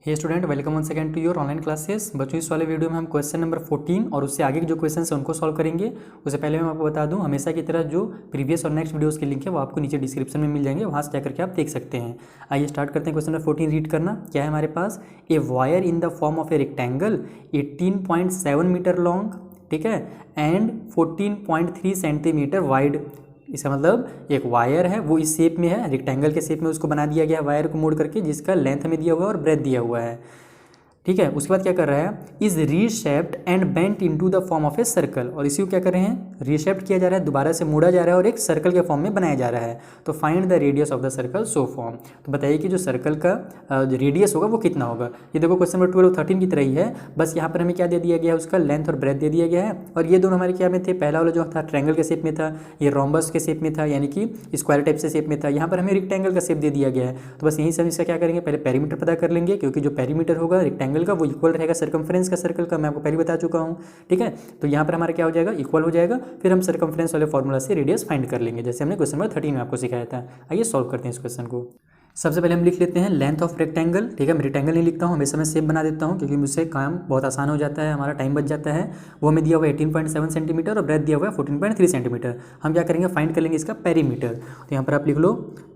Hey student, welcome once again to your online classes. बच्चों, इस वाले वीडियो में हम क्वेश्चन नंबर 14 और उससे आगे के जो क्वेश्चन हैं उनको सॉल्व करेंगे। उससे पहले मैं आपको बता दूं, हमेशा की तरह जो प्रीवियस और नेक्स्ट वीडियोस के लिंक है वो आपको नीचे डिस्क्रिप्शन में मिल जाएंगे, वहाँ से जाकर के आप देख सकते हैं। आइए स्टार्ट करते हैं। क्वेश्चन नंबर 14 रीड करना क्या है हमारे पास। A wire in the form of a rectangle 18.7 metre long, ठीक है, एंड 14.3 सेंटीमीटर वाइड। इसका मतलब एक वायर है, वो इस शेप में है, रेक्टेंगल के शेप में उसको बना दिया गया है वायर को मोड़ करके, जिसका लेंथ हमें दिया हुआ है और ब्रेथ दिया हुआ है, ठीक है। उसके बाद क्या कर रहा है, is reshaped and bent into the form of a circle. और इसी को क्या कर रहे हैं, रीशेप्ड किया जा रहा है, दोबारा से मोड़ा जा रहा है और एक सर्कल के फॉर्म में बनाया जा रहा है। तो find the radius of the circle so form. तो बताइए कि जो सर्कल का जो रेडियस होगा वो कितना होगा। ये देखो क्वेश्चन नंबर 12 13 की तरह ही है, बस यहाँ पर हमें क्या दे दिया गया है, उसका लेंथ और ब्रेथ दे दिया गया है। और ये दोनों हमारे क्या में थे, पहला वाला जो था ट्रायंगल के शेप में था, ये रोम्बस के शेप में था, यानी कि स्क्वायर टाइप से शेप में था। यहाँ पर हमें रेक्टेंगल का शेप दे दिया गया है। तो बस यहीं से हम इसका क्या करेंगे, पहले पेरीमीटर पता कर लेंगे, क्योंकि जो पेरीमीटर होगा रेक्टेंगल का वो इक्वल रहेगा सर्कमफ्रेंस का सर्कल का, मैं आपको पहले बता चुका हूँ, ठीक है। तो यहाँ पर हमारा क्या हो जाएगा, इक्वल हो जाएगा। फिर हम सर्कमफ्रेंस वाले फॉर्मूला से रेडियस फाइंड कर लेंगे, जैसे हमने क्वेश्चन नंबर 13 में आपको सिखाया था। आइए सॉल्व करते हैं इस क्वेश्चन को। सबसे पहले हम लिख लेते हैं लेंथ ऑफ रेक्टेंगल, ठीक है। मैं रेक्टेंगल नहीं लिखता हूँ, हमेशा मैं शेप बना देता हूँ, क्योंकि मुझसे काम बहुत आसान हो जाता है, हमारा टाइम बच जाता है। वो हमें दिया हुआ है 18.7 सेंटीमीटर और ब्रेथ दिया हुआ है 14.3 सेंटीमीटर। हम क्या करेंगे, फाइंड कर लेंगे इसका पेरीमीटर। तो यहाँ पर आप लिख लो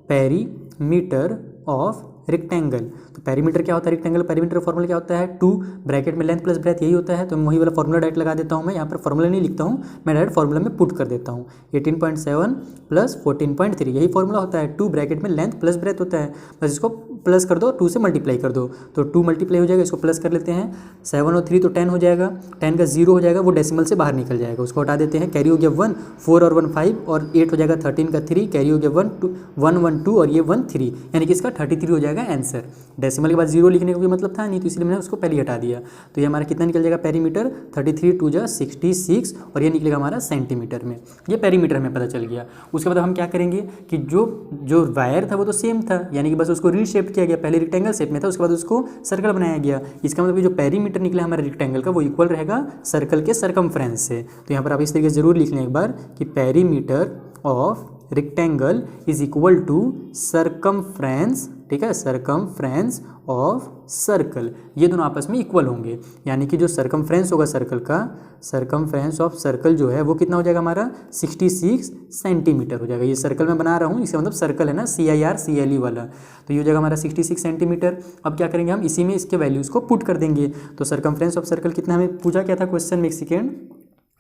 पेरीमीटर ऑफ रेक्टेंगल। तो पेरीमीटर क्या होता है, रेक्टेंगल पेरीमीटर फॉर्मूला क्या होता है, 2 ब्रैकेट में लेंथ प्लस ब्रेथ, यही होता है। तो वही वाला फॉर्मूला डायरेक्ट लगा देता हूँ मैं, यहाँ पर फॉर्मूला नहीं लिखता हूँ, मैं डायरेक्ट फॉर्मूला में पुट कर देता हूँ। 18.7 प्लस 14.3 यही फॉर्मूला होता है। 2 ब्रैकेट में लेंथ प्लस ब्रेथ होता है, बस इसको प्लस कर दो, 2 से मल्टीप्लाई कर दो, तो 2 मल्टीप्लाई हो जाएगा, इसको प्लस कर लेते हैं। 7 और 3 तो 10 हो जाएगा, 10 का 0 हो जाएगा, वो डेसिमल से बाहर निकल जाएगा, उसको हटा देते हैं। कैरी हो गया 1, 4 और 1 5 और 8 हो जाएगा 13 का 3, कैरी हो गया 1 1 2 और ये 1 3, यानी कि इसका 33 हो जाएगा आंसर। डेसिमल के बाद 0 लिखने का कोई मतलब था नहीं, तो इसलिए मैंने उसको पहले ही हटा दिया। तो ये हमारा कितना निकल जाएगा पेरीमीटर, 33 2 जा 66, और ये निकलेगा हमारा सेंटीमीटर में। ये पेरीमीटर हमें पता चल गया। उसके बाद हम क्या करेंगे कि जो वायर था वो तो सेम था, यानी कि बस उसको रीशेप किया गया, पहले रेक्टेंगल शेप में था, उसके बाद उसको सर्कल बनाया गया। इसका मतलब कि जो पेरीमीटर निकला हमारे रेक्टेंगल का वो इक्वल रहेगा सर्कल के सर्कमफ्रेंस से। तो यहाँ पर आप इस तरीके से जरूर लिख लें एक बार कि perimeter of rectangle is equal to circumference, ठीक है, सर्कमफ्रेंस ऑफ सर्कल। ये दोनों आपस में इक्वल होंगे, यानी कि जो सर्कमफ्रेंस होगा सर्कल का, सर्कमफ्रेंस ऑफ सर्कल जो है वो कितना हो जाएगा हमारा 66 सेंटीमीटर हो जाएगा। ये सर्कल मैं बना रहा हूँ, इसका मतलब सर्कल है ना, CIRCLE वाला, तो ये हो जाएगा हमारा 66 सेंटीमीटर। अब क्या करेंगे, हम इसी में इसके वैल्यूज़ को पुट कर देंगे। तो सर्कमफ्रेंस ऑफ सर्कल कितना हमें पूछा क्या था क्वेश्चन में, एक सेकेंड,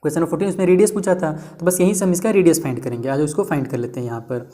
क्वेश्चन नंबर 14 इसमें रेडियस पूछा था, तो बस यहीं से हम इसका रेडियस फाइंड करेंगे। आज उसको फाइंड कर लेते हैं। यहाँ पर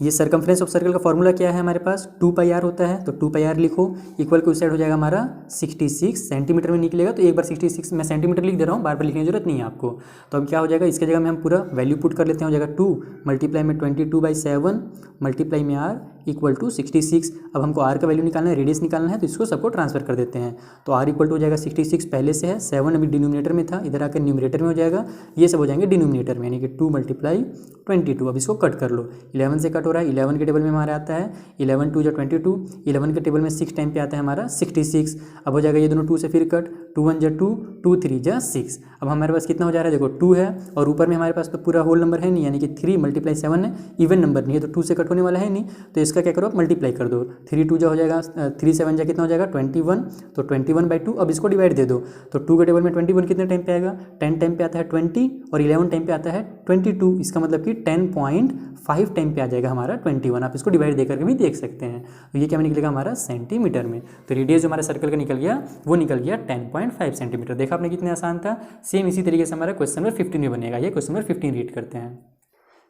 ये सर्कमफ्रेंस ऑफ सर्कल का फॉर्मूला क्या है हमारे पास, 2πr होता है। तो 2πr लिखो, इक्वल के उस साइड हो जाएगा हमारा 66 सेंटीमीटर में निकलेगा। तो एक बार 66 मैं सेंटीमीटर लिख दे रहा हूँ, बार बार लिखने की जरूरत नहीं है आपको। तो अब क्या हो जाएगा, इसके जगह में हम पूरा वैल्यू पुट कर लेते हैं। हो जाएगा 2 मल्टीप्लाई में 22/7 मल्टीप्लाई में r इक्वल टू 66। अब हमको r का वैल्यू निकालना है, रेडियस निकालना है, तो इसको सबको ट्रांसफर कर देते हैं। तो r इक्वल टू हो जाएगा 66 पहले से है, 7 अभी डिनोमिनेटर में था, इधर आकर न्यूमरेटर में हो जाएगा, ये सब हो जाएंगे डिनोमिनेटर में, यानी कि 2 मल्टीप्लाई 22। अब इसको कट कर लो, 11 से कट हो रहा है, 11 के टेबल में हमारा आता है 11 2 जा 22, 11 के टेबल में 6 टाइम पे आता है हमारा 66। अब हो जाएगा ये दोनों 2 से फिर कट, 2 1 जा 2, 2 3 जा 6। अब हमारे पास कितना हो जा रहा है, देखो 2 है और ऊपर में हमारे पास तो पूरा होल नंबर है नहीं, यानी कि 3 मल्टीप्लाई 7 है, इवन नंबर नहीं है, तो 2 से कट होने वाला है नहीं, तो इसका क्या करो, मल्टीप्लाई कर दो। 3 2 जा हो जाएगा 3 7 जा कितना हो जाएगा 21, तो 21/2। अब इसको डिवाइड दे दो, तो 2 के टेबल में 21 कितने टाइम पे आएगा, 10 टाइम पे आता है 20, और 11 टाइम पे आता है 22। इसका मतलब कि 10.5 टाइम पे आ जाएगा हमारा 21। आप इसको डिवाइड देकर के भी देख सकते हैं। तो ये क्या में निकलेगा हमारा सेंटीमीटर में। तो रेडियस जो हमारा सर्कल का निकल गया वो निकल गया 10.5 सेंटीमीटर। देखा आपने कितने आसान था। सेम इसी तरीके से हमारा क्वेश्चन नंबर 15 में बनेगा। ये क्वेश्चन नंबर 15 रीड करते हैं।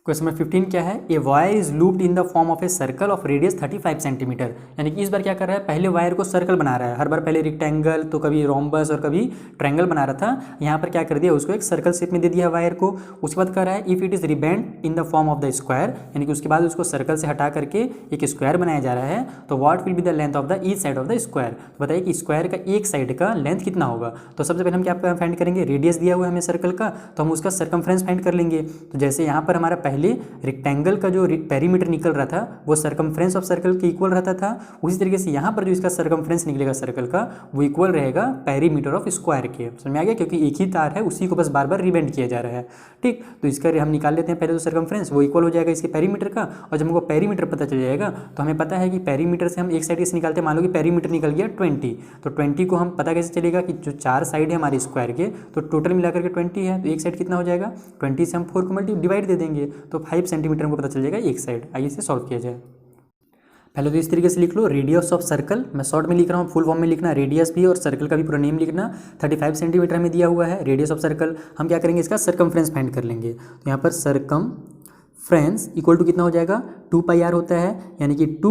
क्वेश्चन नंबर 15 क्या है, a wire is looped in the form of a circle of radius 35 centimetre. यानी कि इस बार क्या कर रहा है, पहले वायर को सर्कल बना रहा है, हर बार पहले रेक्टेंगल तो कभी रोम्बस और कभी ट्रायंगल बना रहा था, यहाँ पर क्या कर दिया, उसको एक सर्कल शेप में दे दिया वायर को। उसके बाद कर रहा है if it is rebent in the form of the square, यानी कि उसके बाद उसको सर्कल से हटा करके एक स्क्वायर बनाया जा रहा है। तो what will be the length of the each side of the square. तो बताइए कि स्क्वायर का एक साइड का लेंथ कितना होगा। तो सबसे पहले हम क्या फाइंड करेंगे, रेडियस दिया हुआ है हमें सर्कल का, तो हम उसका सर्कमफ्रेंस फाइंड कर लेंगे। तो जैसे यहाँ पर हमारा पहले रेक्टेंगल का जो पेरीमीटर निकल रहा था वो सर्कमफ्रेंस ऑफ सर्कल के इक्वल रहता था, उसी तरीके से यहाँ पर जो इसका सर्कमफ्रेंस निकलेगा सर्कल का वो इक्वल रहेगा पेरीमीटर ऑफ स्क्वायर के। समझ में आ गया, क्योंकि एक ही तार है उसी को बस बार बार रिबेंड किया जा रहा है। ठीक, तो इसका हम निकाल लेते हैं पहले तो सर्कमफ्रेंस, वो इक्वल हो जाएगा इसके पेरीमीटर का, और जब हमको पेरीमीटर पता चल जाएगा तो हमें पता है कि पेरीमीटर से हम एक साइड कैसे निकालते हैं। मान लो कि पेरीमीटर निकल गया 20, तो 20 को हम पता कैसे चलेगा कि जो 4 साइड है हमारे स्क्वायर के, तो टोटल मिलाकर के 20 है, तो एक साइड कितना हो जाएगा 20 से हम 4 को डिवाइड दे देंगे तो 5 सेंटीमीटर हमको पता चल जाएगा एक साइड। आइए इसे सॉल्व किया जाए। पहले तो इस तरीके से लिख लो, रेडियस ऑफ सर्कल, मैं शॉर्ट में लिख रहा हूँ, फुल फॉर्म में लिखना, रेडियस भी और सर्कल का भी पूरा नेम लिखना। 35 सेंटीमीटर में दिया हुआ है रेडियस ऑफ सर्कल। हम क्या करेंगे, इसका सर्कमफ्रेंस फाइंड कर लेंगे। तो यहाँ पर सर्कमफ्रेंस इक्वल टू कितना हो जाएगा 2πr होता है, यानी कि 2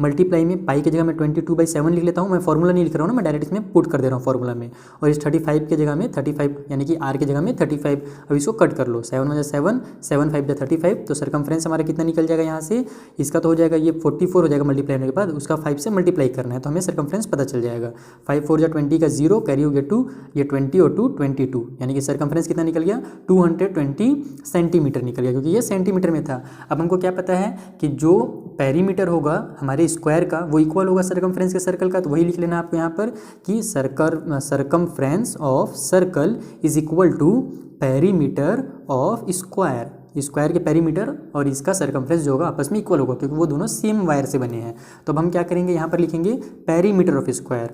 मल्टीप्लाई में पाई की जगह मैं 22/7 लिख लेता हूँ। मैं फॉर्मूला नहीं लिख रहा हूँ ना, मैं डायरेक्ट इसमें पुट कर दे रहा हूँ फॉर्मूला में। और इस 35 की जगह में 35 यानी कि r की जगह में 35, अब इसको कट कर लो, 7 में 7, 7 5 35, तो सर्कमफ्रेंस हमारा कितना निकल जाएगा यहाँ से, इसका तो हो जाएगा ये 44 हो जाएगा मल्टीप्लाई होने के बाद, उसका 5 से मल्टीप्लाई करना है तो हमें सर्कमफ्रेंस पता चल जाएगा। 5 4 जा 20 का 0, कैरी हो गया 2, ये 20 और 2 22, यानी कि सर्कमफ्रेंस कितना निकल गया 220 सेंटीमीटर निकल गया, क्योंकि ये सेंटीमीटर में था। अब हमको क्या पता है कि जो पेरीमीटर होगा हमारे स्क्वायर का वो इक्वल होगा सर्कमफ्रेंस के सर्कल का, तो वही लिख लेना आपको यहाँ पर कि circumference of circle is equal to perimeter of square. Square के पेरीमीटर और इसका सर्कमफ्रेंस जो होगा आपस में इक्वल होगा, क्योंकि वो दोनों सेम वायर से बने हैं। तो अब हम क्या करेंगे, यहाँ पर लिखेंगे perimeter of square,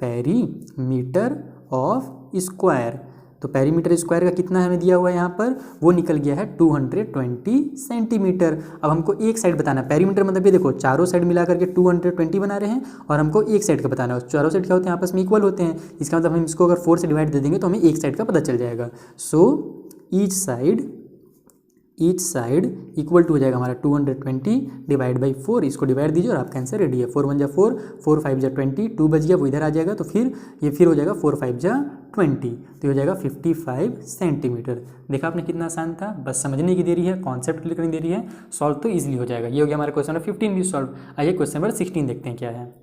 perimeter of square. तो पेरीमीटर स्क्वायर का कितना हमें दिया हुआ है यहाँ पर, वो निकल गया है 220 सेंटीमीटर। अब हमको एक साइड बताना है, पेरीमीटर मतलब ये देखो चारों साइड मिला करके 220 बना रहे हैं, और हमको एक साइड का बताना है। चारों साइड क्या होते हैं, आपस में इक्वल होते हैं, इसका मतलब हम इसको अगर 4 से डिवाइड दे देंगे तो हमें एक साइड का पता चल जाएगा। So each side equal to हो जाएगा हमारा 220 डिवाइड बाई 4, इसको डिवाइड दीजिए और आपका आंसर रेडी है। 4 1 जा 4, 4 5 जा 20, 2 बच गया वो इधर आ जाएगा, तो फिर ये फिर हो जाएगा 4 5 जा 20, तो हो जाएगा 55 सेंटीमीटर। देखा आपने कितना आसान था, बस समझने की देरी है, कॉन्सेप्ट क्लियर करने की देरी है, सॉल्व तो ईजिली हो जाएगा। ये हो गया हमारा क्वेश्चन नंबर 15 भी सॉल्व। आइए क्वेश्चन नंबर 16 देखते हैं क्या है।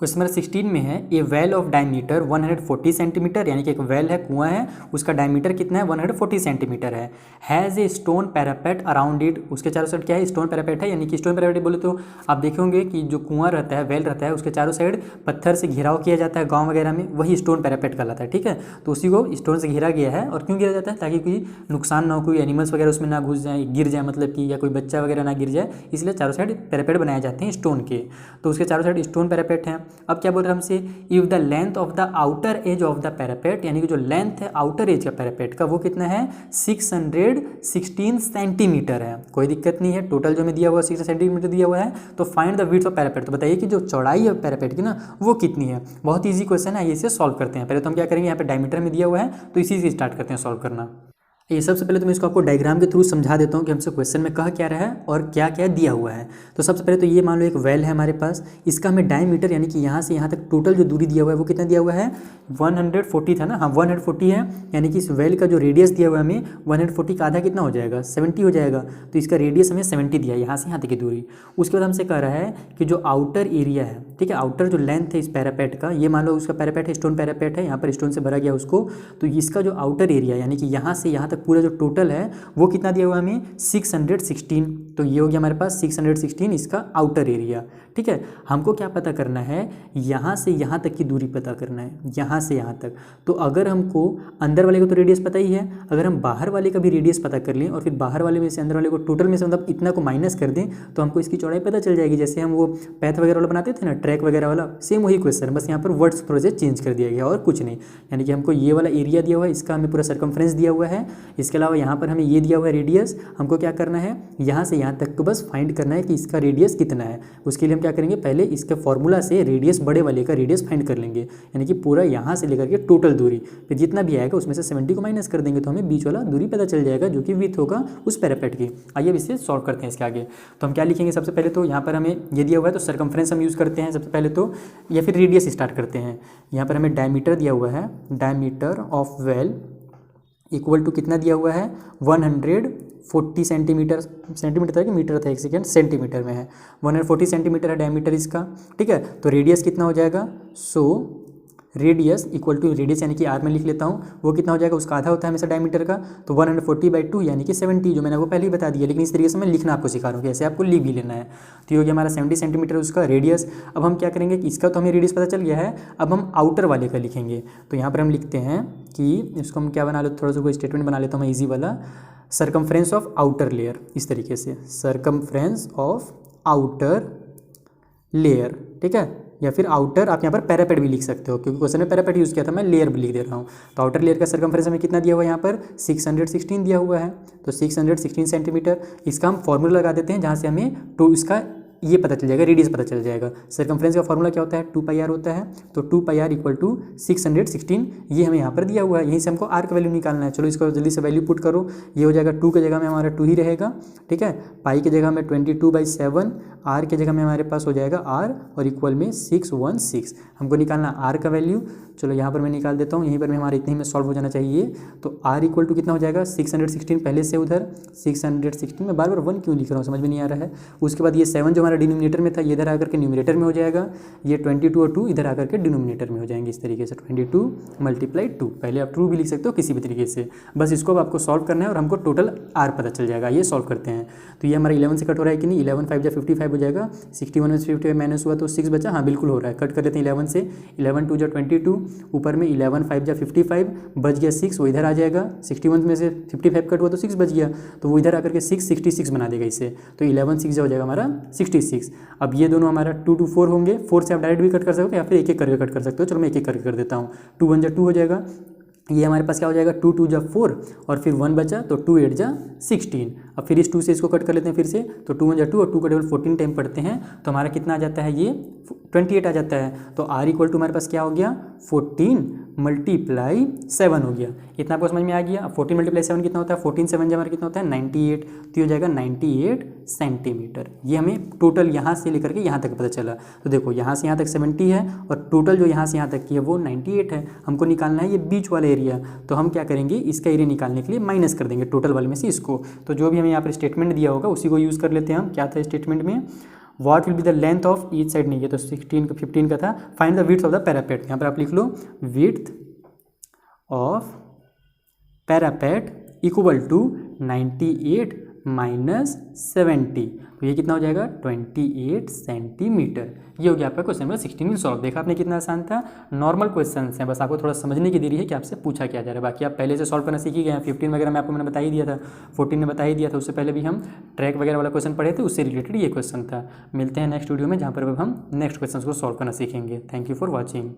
क्वेश्चन नंबर 16 में है ए वेल ऑफ डायमीटर 140 सेंटीमीटर, यानी कि एक वेल है, कुआं है, उसका डायमीटर कितना है 140 सेंटीमीटर है। Has a stone parapet around it, उसके चारों साइड क्या है स्टोन पैरापेट है, यानी कि स्टोन पैरापेट बोले तो आप देखेंगे कि जो कुआं रहता है, वेल रहता है, उसके चारों साइड पत्थर से घेराव किया जाता है गाँव वगैरह में, वही स्टोन पैरापेट कहलाता है। ठीक है, तो उसी को स्टोन से घेरा गया है। और क्यों घेरा जाता है, ताकि कोई नुकसान ना हो, कोई एनिमल्स वगैरह उसमें ना घुस जाए, गिर जाए, मतलब कि या कोई बच्चा वगैरह ना गिर जाए, इसलिए चारों साइड पैरापेट बनाए जाते हैं स्टोन के। तो उसके चारों साइड स्टोन पैरापेट हैं। अब क्या बोल रहे हैं से if the length of the outer as of the parapet, यानी कि जो लेंथ है आउटर एज का पैरापेट का वो कितना है 616 सेंटीमीटर है। कोई दिक्कत नहीं है, टोटल जो में दिया हुआ 6 सेंटीमीटर दिया हुआ है। तो find the width of parapet, तो बताइए कि जो चौड़ाई है पैरापेट की ना वो कितनी है। बहुत ईजी क्वेश्चन है, इसे सॉल्व करते हैं। पहले तो हम क्या करेंगे, यहाँ पे डायमीटर में दिया हुआ है तो इसी से स्टार्ट करते हैं सॉल्व करना। ये सबसे पहले तो मैं इसको आपको डायग्राम के थ्रू समझा देता हूँ कि हमसे क्वेश्चन में कह क्या रहा है और क्या क्या दिया हुआ है। तो सबसे पहले तो ये मान लो एक वेल है हमारे पास, इसका हमें डायमीटर यानी कि यहाँ से यहाँ तक टोटल जो दूरी दिया हुआ है वो कितना दिया हुआ है 140 था ना, हाँ 140 है, यानी कि इस वेल का जो रेडियस दिया हुआ है हमें 140 का आधा कितना हो जाएगा 70 हो जाएगा। तो इसका रेडियस हमें 70 दिया है यहाँ से यहाँ तक की दूरी। उसके बाद हमसे कह रहा है कि जो आउटर एरिया है, ठीक है, आउटर जो लेंथ है इस पैरापेट का, ये मान लो उसका पैरापेट है स्टोन पैरापेट है, यहाँ पर स्टोन से भरा गया उसको, तो इसका जो आउटर एरिया यानी कि यहाँ से यहाँ तक पूरा जो टोटल है वो कितना दिया हुआ है हमें 616। तो ये हो गया हमारे पास 616 इसका आउटर एरिया। ठीक है, हमको क्या पता करना है, यहाँ से यहाँ तक की दूरी पता करना है, यहाँ से यहाँ तक। तो अगर हमको अंदर वाले को तो रेडियस पता ही है, अगर हम बाहर वाले का भी रेडियस पता कर लें और फिर बाहर वाले में से अंदर वाले को टोटल में से मतलब इतना को माइनस कर दें तो हमको इसकी चौड़ाई पता चल जाएगी। जैसे हम वो पैथ वगैरह वाला बनाते थे ना, ट्रैक वगैरह वाला, सेम वही क्वेश्चन, बस यहाँ पर वर्ड्स थोड़े चेंज कर दिया गया और कुछ नहीं। यानी कि हमको ये वाला एरिया दिया हुआ है, इसका हमें पूरा सर्कमफ्रेंस दिया हुआ है, इसके अलावा यहाँ पर हमें ये दिया हुआ है रेडियस। हमको क्या करना है, यहाँ से यहाँ तक को बस फाइंड करना है कि इसका रेडियस कितना है। उसके लिए हम क्या करेंगे, पहले इसके फॉर्मूला से रेडियस बड़े वाले का रेडियस फाइंड कर लेंगे, यानी कि पूरा यहाँ से लेकर के टोटल दूरी, फिर जितना भी आएगा उसमें से 70 को माइनस कर देंगे तो हमें बीच वाला दूरी पता चल जाएगा जो कि विड्थ होगा उस पैरापेट की। आइए अब इसे सॉल्व करते हैं इसके आगे। तो हम क्या लिखेंगे, सबसे पहले तो यहाँ पर हमें ये दिया हुआ है तो सर्कमफ्रेंस हम यूज़ करते हैं सबसे पहले तो, या फिर रेडियस स्टार्ट करते हैं। यहाँ पर हमें डायमीटर दिया हुआ है, diameter of well equal to कितना दिया हुआ है 140 सेंटीमीटर, सेंटीमीटर था कि मीटर था, एक सेकेंड, सेंटीमीटर में है, 140 सेंटीमीटर है डायमीटर इसका। ठीक है, तो रेडियस कितना हो जाएगा, so radius equal to radius यानी कि आर में लिख लेता हूँ, वो कितना हो जाएगा, उसका आधा होता है हमेशा डायमीटर का, तो 140/2 यानी कि 70, जो मैंने आपको पहले ही बता दिया, लेकिन इस तरीके से मैं लिखना आपको सिखा रहा हूँ कि ऐसे आपको लिख भी लेना है। तो ये हो गया हमारा 70 सेंटीमीटर उसका रेडियस। अब हम क्या करेंगे कि इसका तो हमें रेडियस पता चल गया है, अब हम आउटर वाले का लिखेंगे। तो यहाँ पर हम लिखते हैं कि इसको हम क्या बना लो, थोड़ा सा कोई स्टेटमेंट बना लेता हूँ मैं ईजी वाला, सर्कमफ्रेंस ऑफ आउटर लेयर, इस तरीके से सर्कमफ्रेंस ऑफ आउटर लेयर, ठीक है, या फिर आउटर आप यहाँ पर पैरापेट भी लिख सकते हो, क्योंकि क्वेश्चन में पैरापेट यूज़ किया था, मैं लेयर भी लिख दे रहा हूँ। तो आउटर लेयर का सर्कमफ्रेंस हमें कितना दिया हुआ है यहाँ पर 616 दिया हुआ है, तो 616 सेंटीमीटर। इसका हम फॉर्मूला लगा देते हैं जहाँ से हमें टू इसका ये पता चल जाएगा, रेडियस पता चल जाएगा। सर्कमफ्रेंस का फॉर्मूला क्या होता है, 2πr होता है, तो 2πr इक्वल टू 616, ये हमें यहाँ पर दिया हुआ है, यहीं से हमको आर का वैल्यू निकालना है। चलो इसको जल्दी से वैल्यू पुट करो, ये हो जाएगा 2 की जगह में हमारा 2 ही रहेगा, ठीक है, पाई की जगह में 22/7, आर की जगह में हमारे पास हो जाएगा आर और इक्वल में 616, हमको निकालना आर का वैल्यू। चलो यहाँ पर मैं निकाल देता हूँ, यहीं पर हमारे इतने ही में सॉल्व हो जाना चाहिए। तो आर इक्वल टू कितना हो जाएगा 616, पहले से उधर 616 में बार बार 1 क्यों लिख रहा हूँ समझ में नहीं आ रहा है। उसके बाद ये 7 जो हमारा डिनोमिनेटर में था ये इधर आकर के न्यूमरेटर में हो जाएगा, ये 22 और 2 इधर आकर के डिनोमिनेटर में हो जाएंगे, इस तरीके से 22 × 2, पहले आप ट्रू भी लिख सकते हो किसी भी तरीके से, बस इसको अब आपको सॉल्व करना है और हमको टोटल आर पता चल जाएगा। ये सॉल्व करते हैं, तो ये हमारा 11 से कट हो रहा है कि नहीं, 11 5 जा 55 हो जाएगा, 61 में 55 माइनस हुआ तो 6 बचा, हाँ बिल्कुल हो रहा है, कट कर लेते हैं 11 से, 11 2 जा 22, ऊपर में 11 5 जा 55, बच गया 6, वो इधर आ जाएगा, 61 में से 55 कट हुआ तो 6 बच गया, तो वो इधर आकर के 666 बना देगा इसे, तो 11 6 हो जाएगा हमारा 66। अब ये दोनों हमारा 2 2 4 होंगे, 4 से आप डायरेक्ट भी कट कर सकते हो या फिर एक एक करके कट कर सकते हो। चलो मैं एक एक करके कर देता हूँ, 2 1 जा 2 हो जाएगा, ये हमारे पास क्या हो जाएगा 2 2 जा 4 और फिर 1 बचा तो 2 8 जा 16। अब फिर इस 2 से इसको कट कर लेते हैं फिर से, तो 2 1 जा 2 और 2 का टेबल 14 टाइम पढ़ते हैं तो हमारा कितना आ जाता है, ये 28 आ जाता है। तो आर इक्वल टू हमारे पास क्या हो गया 14 × 7 हो गया। इतना आपको समझ में आ गया। अब 14 × 7 कितना होता है, 14 7 हमारा कितना होता है 98, तो ये हो जाएगा 98 सेंटीमीटर। ये हमें टोटल यहाँ से लेकर के यहाँ तक पता चला। तो देखो यहाँ से यहाँ तक 70 है और टोटल जो यहाँ से यहाँ तक की है वो 98 है। हमको निकालना है ये बीच वाला एरिया, तो हम क्या करेंगे इसका एरिया निकालने के लिए माइनस कर देंगे टोटल वाले में से इसको। तो जो भी हमें यहाँ पर स्टेटमेंट दिया होगा उसी को यूज़ कर लेते हैं हम। क्या था स्टेटमेंट में, what will be the length of each side, नहीं है तो 15 का था, find the width of the parapet. यहाँ पर आप लिख लो width of parapet equal to 98 minus 70, तो ये कितना हो जाएगा 28 सेंटीमीटर। ये हो गया आपका क्वेश्चन नंबर 16 सॉल्व। देखा आपने कितना आसान था, नॉर्मल क्वेश्चन हैं, बस आपको थोड़ा समझने की देरी है कि आपसे पूछा क्या जा रहा है। बाकी आप पहले से सॉल्व करना सीख ही गए हैं। 15 वगैरह में आपको मैंने बता ही दिया था, 14 में बता ही दिया था, उससे पहले भी हम ट्रैक वगैरह वाला क्वेश्चन पढ़े थे, उससे रिलेटेड ये क्वेश्चन था। मिलते हैं नेक्स्ट वीडियो में जहाँ पर हम नेक्स्ट क्वेश्चन को सॉल्व करना सीखेंगे। Thank you for watching.